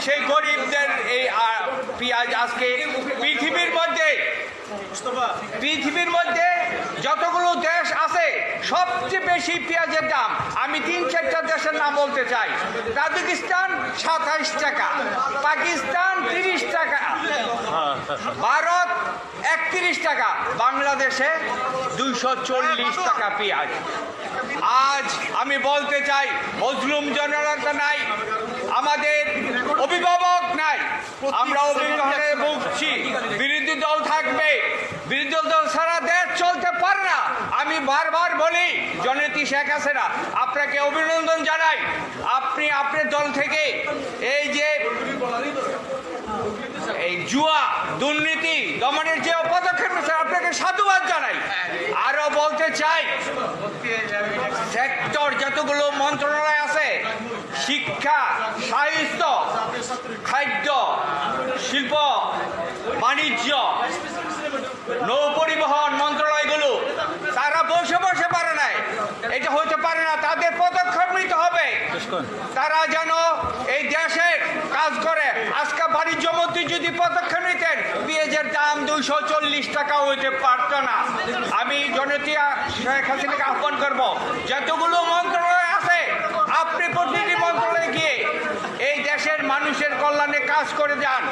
সেই গরিবদের এই পেঁয়াজ আজকে পৃথিবীর মধ্যে যতগুলো দেশ আছে সবচেয়ে বেশি পেঁয়াজের দাম। আমি 3-4টা দেশের নাম বলতে চাই। তাজিকিস্তান 27 টাকা, পাকিস্তান 30 টাকা, ভারত 31 টাকা, বাংলাদেশে 240 টাকা পেঁয়াজ। আজ আমি বলতে চাই মজলুম জনতা নাই, আমাদের অভিভাবক নাই, আমরা অভিভাবকে ভুগছি। বিরোধী দল থাকবে, বিরোধী দল ছাড়া দেশ চলতে পারে না। আমি বারবার বলি জননেত্রী শেখ হাসিনা আপনাকে অভিনন্দন জানাই। আপনি আপনার দল থেকে এই জুয়া দুর্নীতি দমনের যে পদক্ষেপ নিয়েছে আপনাকে সাধুবাদ জানাই। আরো বলতে চাই সেক্টর যতগুলো মন্ত্রণালয় আছে, শিক্ষা, সাহিত্য, খাদ্য, শিল্প, বাণিজ্য, নৌ পরিবহন মন্ত্রণালয়গুলো তারা বসে বসে পারে নাই, এটা হতে পারে না। তাদের পদক্ষেপ নিতে হবে, তারা যেন এই দেশের কাজ করে। আজকে বাণিজ্য মন্ত্রী যদি পদক্ষেপ নিতেন পেঁয়াজের দাম 240 টাকা হইতে পারত না। আমি জননেত্রী শেখ হাসিনাকে আহ্বান করব, যতগুলো মন্ত্রণালয় আছে আপনি প্রতিটি মন্ত্রণালয়ে গিয়ে এই দেশের মানুষের কল্যাণে কাজ করে যান,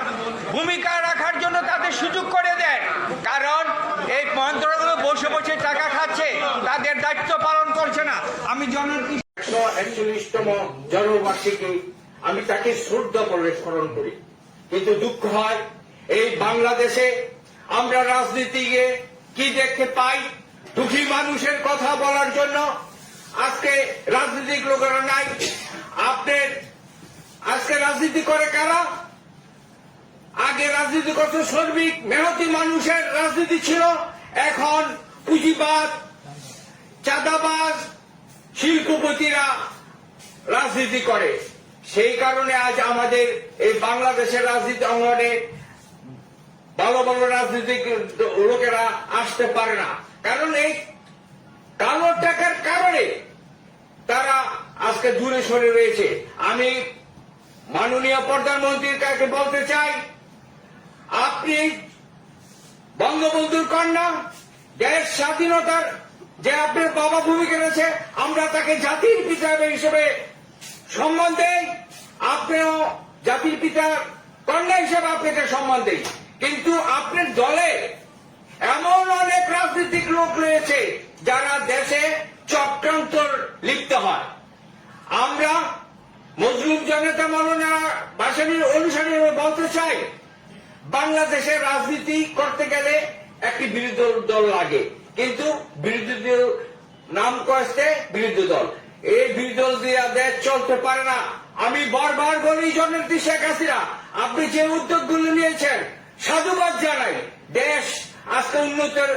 ভূমিকা রাখার জন্য তাদের সুযোগ করে দেন। কারণ এই মন্ত্রণালয়গুলো বসে বসে টাকা খাচ্ছে, তাদের দায়িত্ব পালন করছে না। আমি জননেত্রী 141তম জন্মবার্ষিকী আমি তাকে শ্রদ্ধা করে স্মরণ করি। কিন্তু দুঃখ হয় এই বাংলাদেশে আমরা রাজনীতিকে কি দেখতে পাই, দুঃখী মানুষের কথা বলার জন্য আজকে রাজনৈতিক লোকেরা নাই। আপনার আজকে রাজনীতি করে কারা? আগে রাজনীতি করত শ্রমিক মেহনতি মানুষের রাজনীতি ছিল, এখন পুঁজিবাদ, চাঁদাবাজ, শিল্পপতিরা রাজনীতি করে। সেই কারণে আজ আমাদের এই বাংলাদেশের রাজনীতি অঙ্গনে ভালো ভালো রাজনৈতিক লোকেরা আসতে পারে না। কারণ এই কালো টাকার কারণে তারা আজকে দূরে সরে রয়েছে। আমি মাননীয় প্রধানমন্ত্রীর কাছে বলতে চাই, আপনি বঙ্গবন্ধুর কন্যা, দেশ স্বাধীনতার যে আপনার বাবা ভূমিকা রয়েছে, আমরা তাকে জাতির পিতা হিসেবে সম্মান দেই, আপনিও জাতির পিতার কন্যা হিসেবে আপনাকে সম্মান দেই। কিন্তু আপনার দলে এমন অনেক রাজনৈতিক লোক রয়েছে যারা দেশে চক্রান্ত লিপ্ত হয়। আমরা মজলুম জনতা মৌলানা ভাসানীর অনুসারী বলতে চাই, বাংলাদেশের রাজনীতি করতে গেলে একটি বিরোধী দল লাগে, কিন্তু বিরোধী দল নাম করছে বিরোধী দল, এই বিরোধী দল দিয়ে দেশ চলতে পারে না। আমি বারবার বলি জননেত্রী শেখ হাসিনা আপনি যে উদ্যোগগুলো নিয়েছেন সাধুবাদ জানাই। দেশ আজকে উন্নতির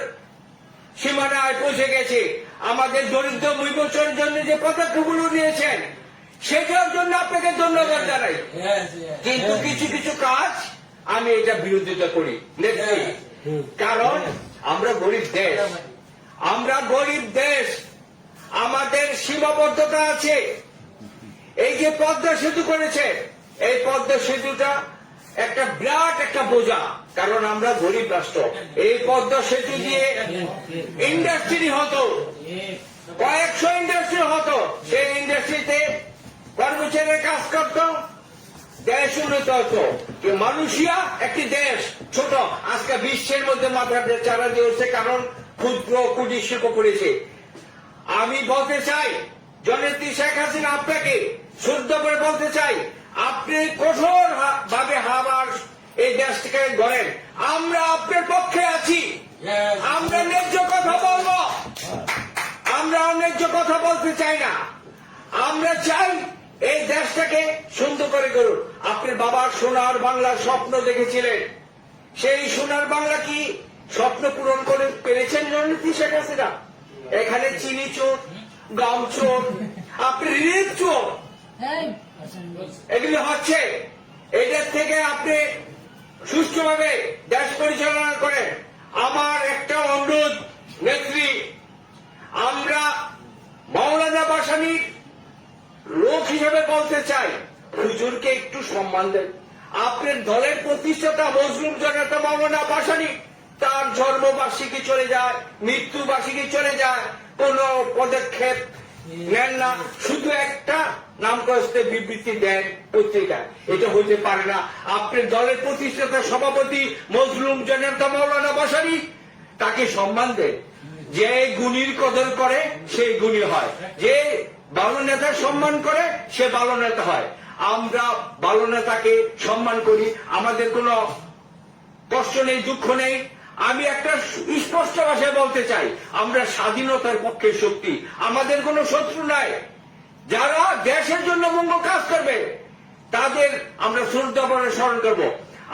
সীমানায় পৌঁছে গেছে। আমাদের দরিদ্র বিমোচনের জন্য যে পদক্ষেপগুলো নিয়েছেন সেটার জন্য আপনাকে ধন্যবাদ জানাই। কিন্তু কিছু কিছু কাজ আমি এটা বিরোধিতা করি, কারণ আমরা গরিব দেশ, আমাদের সীমাবদ্ধতা আছে। এই যে পদ্মা সেতু করেছে, এই পদ্মা সেতুটা একটা বিরাট একটা বোঝা, কারণ আমরা গরিব রাষ্ট্র। এই পদ্মা সেতু দিয়ে ইন্ডাস্ট্রি হতো, কয়েকশো ইন্ডাস্ট্রি হতো, সেই ইন্ডাস্ট্রিতে কর্মচারীরা কাজ করত, দেশ উন্নত হতো। মালয়েশিয়া একটি দেশ ছোট, আজকে বিশ্বের মধ্যে মাথা চারা দিয়েছে, কারণ ক্ষুদ্র কুটির শিল্প করেছে। আমি বলতে চাই জননেত্রী শেখ হাসিনা আপনাকে শুদ্ধ করে বলতে চাই, আপনি কঠোর ভাবে আবার এই দেশটাকে গড়েন। আমরা আপনার পক্ষে আছি, আমরা ন্যায্য কথা বলবো, আমরা অন্যায্য কথা বলতে চাই না। আমরা চাই এই দেশটাকে সুন্দর করে করুন। আপনার বাবার সোনার বাংলার স্বপ্ন দেখেছিলেন, সেই সোনার বাংলা কি স্বপ্ন পূরণ করে পেরেছেন জননেত্রী শেখ হাসিনা? এখানে চিনি চোর, গম চোর, আপনি ঋণ চোর, এগুলি হচ্ছে। এদের থেকে আপনি সুষ্ঠুভাবে দেশ পরিচালনা করেন। আমার একটা অনুরোধ নেত্রী, আমরা মৌলানা ভাসানীর লোক হিসেবে বলতে চাই, হুজুরকে একটু সম্মান দেন। আপনার দলের প্রতিষ্ঠাতা মজলুম জনতা মাওলানা ভাসানী তার জন্মবার্ষিকী চলে যায়, মৃত্যুবার্ষিকী চলে যায়, কোন পদক্ষেপ নেন না, শুধু একটা নাম কষ্টে বিবৃতি দেন পত্রিকা। এটা হতে পারে না। আপনার দলের প্রতিষ্ঠাতা সভাপতি মজলুম জনতা মাওলানা ভাসানী তাকে সম্মান দেন। যে গুণীর কদর করে সেই গুণী হয়, যে ভালো নেতার সম্মান করে সে ভালো নেতা হয়। আমরা ভালো নেতাকে সম্মান করি, আমাদের কোনো কষ্ট নেই, দুঃখ নেই। আমি একটা স্পষ্ট ভাষায় বলতে চাই, আমরা স্বাধীনতার পক্ষের শক্তি, আমাদের কোনো শত্রু নাই। যারা দেশের জন্য মঙ্গল কাজ করবে তাদের আমরা শ্রদ্ধা করে স্মরণ করব।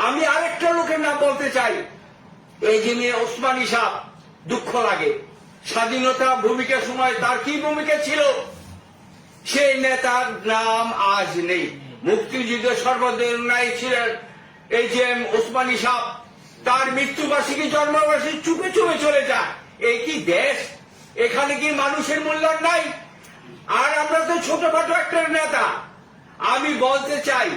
আমি আরেকটা লোকের নাম বলতে চাই, এই যে মেয়ে ওসমানী সাহ, দুঃখ লাগে। স্বাধীনতা ভূমিকার সময় তার কি ভূমিকা ছিল সেই নেতার নাম আজ নেই। মুক্তিযুদ্ধ সর্বদলীয় ছিলেন এই যে ওসমানী সাহ, তার মৃত্যুবার্ষিকী জন্মবার্ষিকী চুপে চুপে চলে যায়। এই কি দেশ? এখানে কি মানুষের মূল্যায়ন নাই? আর আমরা তো ছোটখাটো একটা নেতা। আমি বলতে চাই,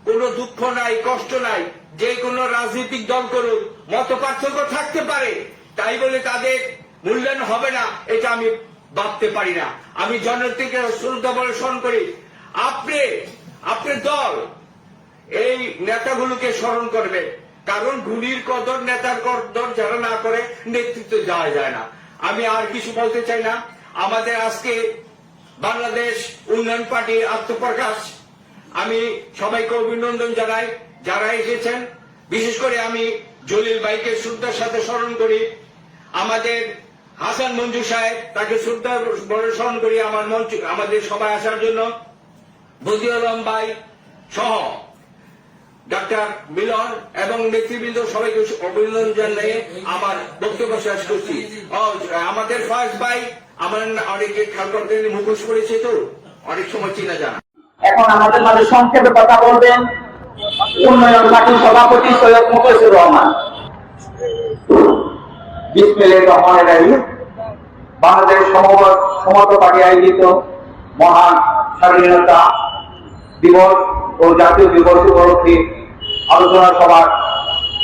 কোনো দুঃখ নাই, কষ্ট নাই, যে কোনো রাজনৈতিক দল করুক, মত পার্থক্য থাকতে পারে, তাই বলে তাদের মূল্যায়ন হবে না এটা আমি ভাবতে পারি না। আমি জনতাকে শ্রদ্ধা বলে স্মরণ করি। আপনার দল এই নেতাগুলোকে স্মরণ করবে, কারণ গুণীর কদর, নেতার কদর যারা না করে নেতৃত্ব যাওয়া যায় না। আমি আর কিছু বলতে চাই না। আমাদের আজকে বাংলাদেশ উন্নয়ন পার্টির আত্মপ্রকাশ, আমি সবাইকে অভিনন্দন জানাই যারা এসেছেন। বিশেষ করে আমি জলিল ভাইকে শ্রদ্ধার সাথে স্মরণ করি, আমাদের হাসান মঞ্জু সাহেব তাকে শ্রদ্ধা বলে স্মরণ করি আমাদের সবাই আসার জন্য, বদিউল আলম ভাই সহ ডাক্তার মিলন এবং নেতৃবৃন্দ সবাইকে অভিনন্দন জানিয়ে আমার বক্তব্য শেষ করছি। আমাদের ফার্স্ট ভাই আমার অনেকে খেয়াল করতে মুখোশ করেছে, তো অনেক সময় চিনা জানা। এখন আমাদের মাঝে সংক্ষেপে কথা বলবেন উন্নয়ন পার্টির সভাপতি সৈয়দ মুখলিসুর রহমান। বিসমিল্লাহির রহমানির রহিম। বাংলাদেশ সমত পার্টি আয়োজিত মহান স্বাধীনতা দিবস ও জাতীয় দিবস উপলক্ষে আলোচনা সভার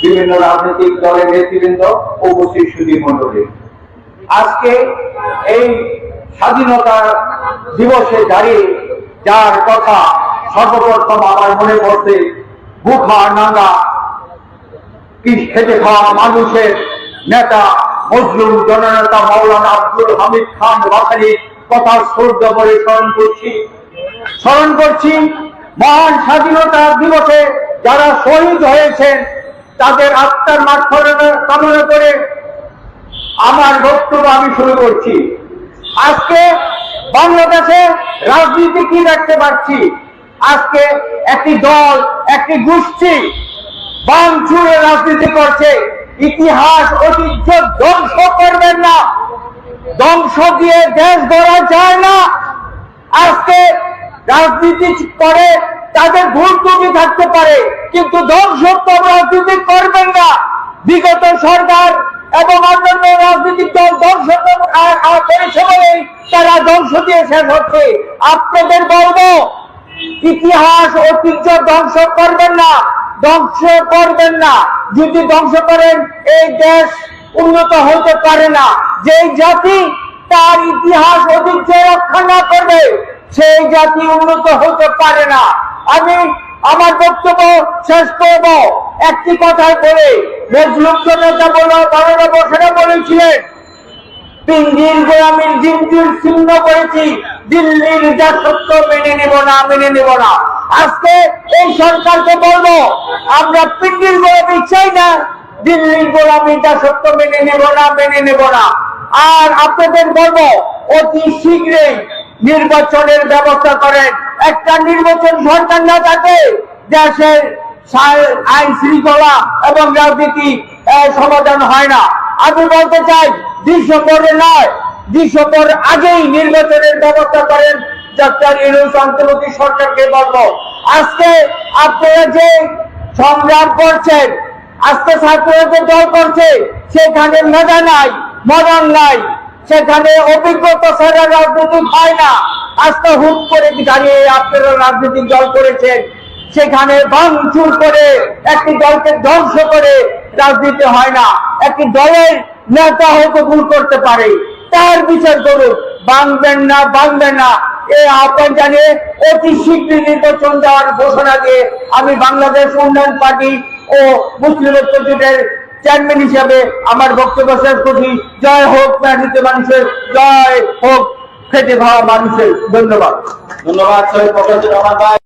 বিভিন্ন রাজনৈতিক দলের নেতৃবৃন্দ ও উপস্থিত সুধী মণ্ডলী, আজকে এই স্বাধীনতা দিবসে দাঁড়িয়ে যার কথা সর্বপ্রথম আমার মনে পড়ছে, বুখা নাঙ্গা কি খেতে খাওয়া মানুষের নেতা মজলুম জননেতা মাওলানা আব্দুল হামিদ খান ভাসানীর কথা শ্রদ্ধা করে স্মরণ করছি। মহান স্বাধীনতা দিবসে যারা শহীদ হয়েছেন তাদের আত্মার মাগফিরাত কামনা করে আমার বক্তব্য আমি শুরু করছি। আজকে বাংলাদেশে রাজনীতি কি দেখতে পাচ্ছি, আজকে একটি দল, একটি গোষ্ঠী ভাঙচুরের রাজনীতি করছে। ইতিহাস ঐতিহ্য ধ্বংস করবেন না, ধ্বংস দিয়ে দেশ গড়া যায় না। আজকে রাজনীতি করে তাদের ভুল ত্রুটি থাকতে পারে, কিন্তু ধ্বংসাত্মক রাজনীতি করবেন না। বিগত সরকার এবং অন্যান্য রাজনৈতিক দল ধ্বংস করেছে বলেই তারা ধ্বংস দিয়ে শেষ হচ্ছে। আপনাদের বলবো, ইতিহাস ঐতিহ্য ধ্বংস করবেন না, ধ্বংস করবেন না। যদি ধ্বংস করেন এই দেশ উন্নত হতে পারে না। যেই জাতি তার ইতিহাস ঐতিহ্য রক্ষা না করবে সেই জাতি উন্নত হতে পারে না। আমি আমার বক্তব্য শেষ করব একটি কথাই বলে। মজলুম জনতা মাওলানা ভাসানী বলেছিলেন, পিঞ্জির গোলামীর জিঞ্জির ছিন্ন করেছি, দিল্লির যা সত্য মেনে নেব না, মেনে নেব না। আজকে এই সরকারকে বলবো, আমরা পিঞ্জির গোলামী চাই না, দিল্লির গোলামীর যা সত্য মেনে নেব না, মেনে নেব না। আর আপনাদের বলবো, অতি শীঘ্রই নির্বাচনের ব্যবস্থা করেন। একটা নির্বাচন সরকার না থাকে দেশের আইন শৃঙ্খলা এবং রাজনীতি সমাধান হয় না। আমি বলতে চাই, ডিসেম্বরে নয়, ডিসেম্বর আগেই নির্বাচনের ব্যবস্থা করেন। ডক্টর ইউনূস অন্তর্বর্তী সরকারকে বলবো, আজকে আপনারা যে সংগ্রাম করছেন, আজকে ছাত্ররা যে দল করছে, সেখানে মেধা নাই, মনন নাই, সেখানে অভিজ্ঞতা ছাড়া রাজনীতি হয় না। আজকে হুট করে দাঁড়িয়ে আপনারা রাজনৈতিক দল করেছেন, সেখানে ভাঙচুর করে একটি দলকে ধ্বংস করে রাজনীতি হয় না। একটি দলের নেতা হয়তো ভুল করতে পারে, তার বিচার করুন, ভাঙবেন না এই আহ্বান জানিয়ে অতি শীঘ্রই নির্বাচন দেওয়ার ঘোষণা দিয়ে আমি বাংলাদেশ উন্নয়ন পার্টি ও মুসলিম ঐক্য জোটের চেয়ারম্যান হিসাবে আমার বক্তব্য শেষ করছি। জয় হোক মেহনতি মানুষের, জয় হোক খেটে খাওয়া মানুষের। ধন্যবাদ। ধন্যবাদ শহীদ প্রকাশ রহমান ভাই।